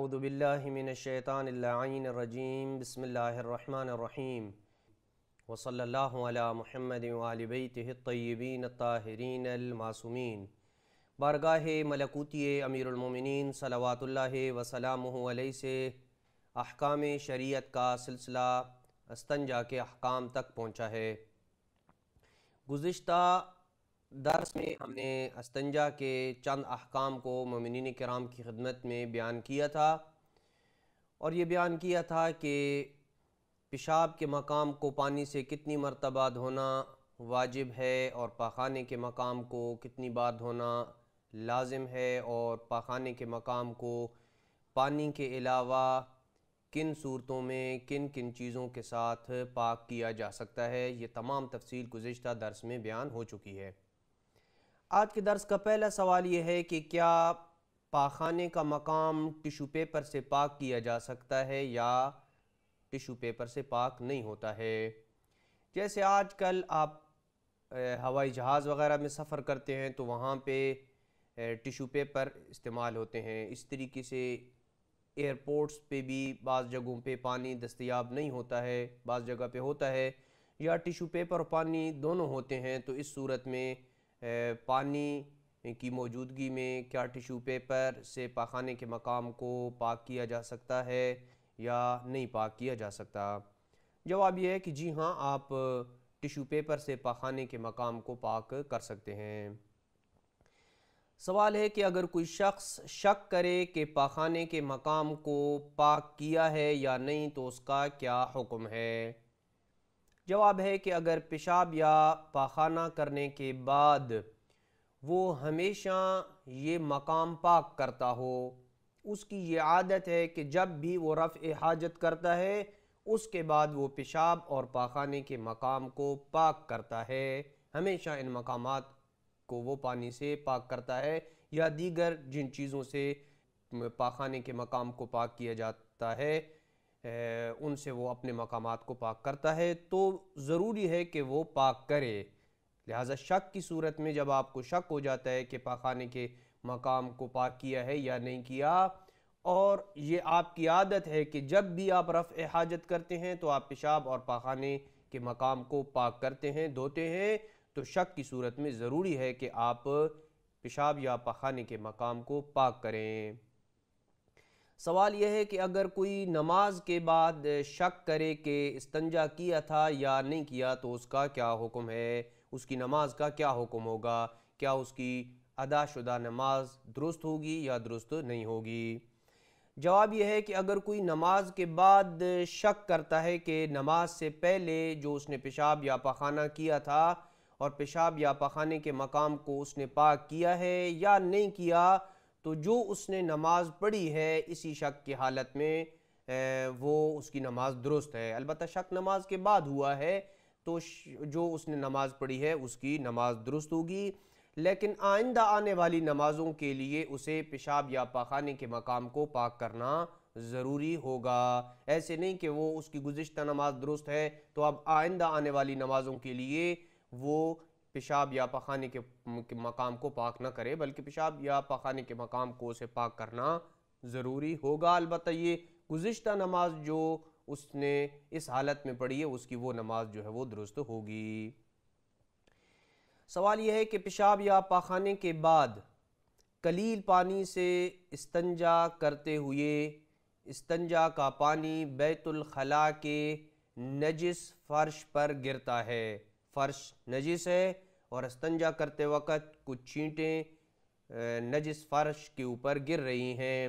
اعوذ باللہ من الشیطان اللعین الرجیم بسم اللہ الرحمن الرحیم وصلی اللہ علی محمد وآل بیتہ الطیبین الطاہرین المعصومین۔ بارگاہ ملکوتی امیر المومنین صلوات اللہ وسلامہ علیہ سے احکام شریعت کا سلسلہ استنجا کے احکام تک پہنچا ہے۔ گزشتہ درس میں ہم نے استنجا کے چند احکام کو مومنین کرام کی خدمت میں بیان کیا تھا، اور یہ بیان کیا تھا کہ پیشاب کے مقام کو پانی سے کتنی مرتبہ دھونا واجب ہے، اور پاخانے کے مقام کو کتنی بار دھونا لازم ہے، اور پاخانے کے مقام کو پانی کے علاوہ کن صورتوں میں کن کن چیزوں کے ساتھ پاک کیا جا سکتا ہے۔ یہ تمام تفصیل گزشتہ درس میں بیان ہو چکی ہے۔ آج کے درس کا پہلا سوال یہ ہے کہ کیا پاخانے کا مقام ٹیشو پیپر سے پاک کیا جا سکتا ہے یا ٹیشو پیپر سے پاک نہیں ہوتا ہے؟ جیسے آج کل آپ ہوائی جہاز وغیرہ میں سفر کرتے ہیں تو وہاں پہ ٹیشو پیپر استعمال ہوتے ہیں، اس طریقے سے ایئرپورٹس پہ بھی بعض جگہوں پہ پانی دستیاب نہیں ہوتا ہے، بعض جگہ پہ ہوتا ہے، یا ٹیشو پیپر اور پانی دونوں ہوتے ہیں۔ تو اس صورت میں پانی کی موجودگی میں کیا ٹیشو پیپر سے پاخانے کے مقام کو پاک کیا جا سکتا ہے یا نہیں پاک کیا جا سکتا؟ جواب یہ ہے کہ جی ہاں، آپ ٹیشو پیپر سے پاخانے کے مقام کو پاک کر سکتے ہیں۔ سوال ہے کہ اگر کوئی شخص شک کرے کہ پاخانے کے مقام کو پاک کیا ہے یا نہیں تو اس کا کیا حکم ہے؟ جواب ہے کہ اگر پیشاب یا پاخانہ کرنے کے بعد وہ ہمیشہ یہ مقام پاک کرتا ہو، اس کی یہ عادت ہے کہ جب بھی وہ رفع حاجت کرتا ہے اس کے بعد وہ پیشاب اور پاخانے کے مقام کو پاک کرتا ہے، ہمیشہ ان مقامات کو وہ پانی سے پاک کرتا ہے، یا دیگر جن چیزوں سے پاخانے کے مقام کو پاک کیا جاتا ہے ان سے وہ اپنے مقامات کو پاک کرتا ہے، تو ضروری ہے کہ وہ پاک کرے۔ لہٰذا شک کی صورت میں جب آپ کو شک ہو جاتا ہے کہ پاخانے کے مقام کو پاک کیا ہے یا نہیں کیا، اور یہ آپ کی عادت ہے کہ جب بھی آپ رفع حاجت کرتے ہیں تو آپ پیشاب اور پاخانے کے مقام کو پاک کرتے ہیں، دھوتے ہیں، تو شک کی صورت میں ضروری ہے کہ آپ پیشاب یا پاخانے کے مقام کو پاک کریں۔ سوال یہ ہے کہ اگر کوئی نماز کے بعد شک کرے کہ استنجا کیا تھا یا نہیں کیا تو اس کا کیا حکم ہے، اس کی نماز کا کیا حکم ہوگا؟ کیا اس کی ادا شدہ نماز درست ہوگی یا درست نہیں ہوگی؟ جواب یہ ہے کہ اگر کوئی نماز کے بعد شک کرتا ہے کہ نماز سے پہلے جو اس نے پیشاب یا پاخانہ کیا تھا اور پیشاب یا پاخانے کے مقام کو اس نے پاک کیا ہے یا نہیں کیا، تو جو اس نے نماز پڑھی ہے اسی شک کی حالت میں وہ اس کی نماز درست ہے۔ البتہ شک نماز کے بعد ہوا ہے تو جو اس نے نماز پڑھی ہے اس کی نماز درست ہوگی، لیکن آئندہ آنے والی نمازوں کے لیے اسے پیشاب یا پاخانے کے مقام کو پاک کرنا ضروری ہوگا۔ ایسے نہیں کہ وہ اس کی گزشتہ نماز درست ہے تو اب آئندہ آنے والی نمازوں کے لیے وہ پیشاب یا پاخانے کے مقام کو پاک نہ کرے، بلکہ پیشاب یا پاخانے کے مقام کو اسے پاک کرنا ضروری ہوگا۔ البتہ یہ گزشتہ نماز جو اس نے اس حالت میں پڑھی ہے اس کی وہ نماز جو ہے وہ درست ہوگی۔ سوال یہ ہے کہ پیشاب یا پاخانے کے بعد قلیل پانی سے استنجا کرتے ہوئے استنجا کا پانی بیت الخلاء کے نجس فرش پر گرتا ہے، فرش نجس ہے اور استنجا کرتے وقت کچھ چھینٹیں نجس فرش کے اوپر گر رہی ہیں،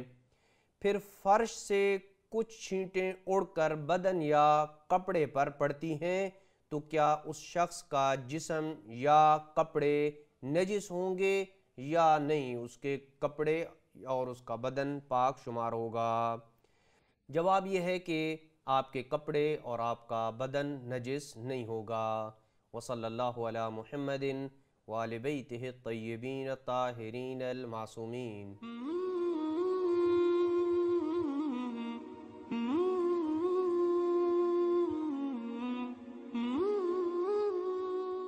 پھر فرش سے کچھ چھینٹیں اڑ کر بدن یا کپڑے پر پڑتی ہیں، تو کیا اس شخص کا جسم یا کپڑے نجس ہوں گے یا نہیں، اس کے کپڑے اور اس کا بدن پاک شمار ہوگا؟ جواب یہ ہے کہ آپ کے کپڑے اور آپ کا بدن نجس نہیں ہوگا۔ وصلی اللہ علی محمد وآل بیتہ الطیبین الطاہرین المعصومین۔